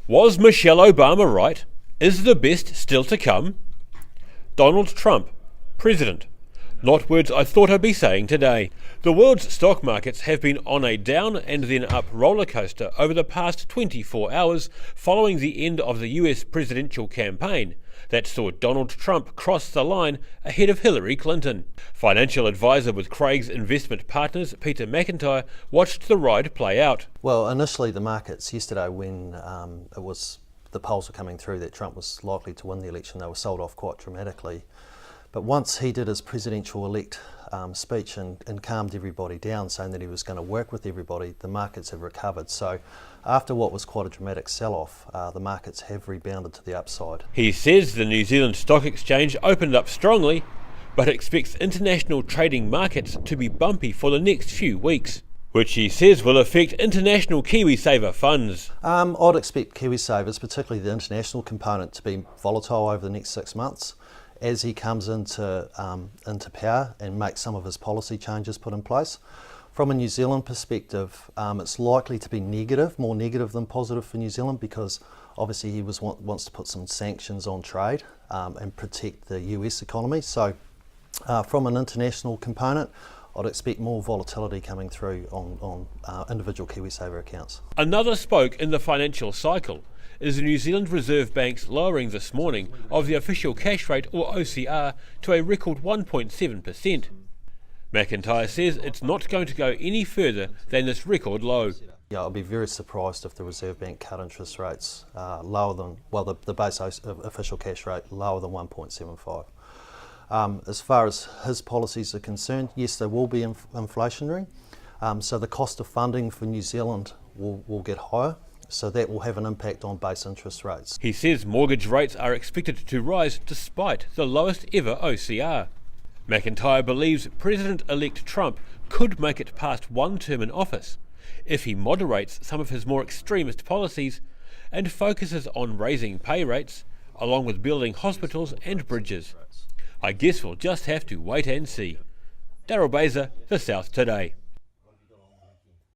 Was Michelle Obama right? Is the best still to come? Donald Trump, President. Not words I thought I'd be saying today. The world's stock markets have been on a down and then up roller coaster over the past 24 hours following the end of the US presidential campaign that saw Donald Trump cross the line ahead of Hillary Clinton. Financial advisor with Craig's Investment Partners, Peter McIntyre, watched the ride play out. Well, initially the markets yesterday, when the polls were coming through that Trump was likely to win the election, they were sold off quite dramatically. But once he did his presidential-elect speech and calmed everybody down, saying that he was going to work with everybody, the markets have recovered. So after what was quite a dramatic sell-off, the markets have rebounded to the upside. He says the New Zealand Stock Exchange opened up strongly, but expects international trading markets to be bumpy for the next few weeks, which he says will affect international KiwiSaver funds. I'd expect KiwiSavers, particularly the international component, to be volatile over the next 6 months as he comes into power and makes some of his policy changes put in place. From a New Zealand perspective, it's likely to be negative, more negative than positive for New Zealand, because obviously he wants to put some sanctions on trade and protect the US economy. So from an international component, I'd expect more volatility coming through on individual KiwiSaver accounts. Another spoke in the financial cycle is the New Zealand Reserve Bank's lowering this morning of the official cash rate, or OCR, to a record 1.7%. McIntyre says it's not going to go any further than this record low. Yeah, I'd be very surprised if the Reserve Bank cut interest rates lower than, well, the base official cash rate lower than 1.75. As far as his policies are concerned, yes, they will be inflationary. So the cost of funding for New Zealand will get higher. So that will have an impact on base interest rates. He says mortgage rates are expected to rise despite the lowest ever OCR. McIntyre believes President-elect Trump could make it past one term in office if he moderates some of his more extremist policies and focuses on raising pay rates along with building hospitals and bridges. I guess we'll just have to wait and see. Daryl Baser, The South Today.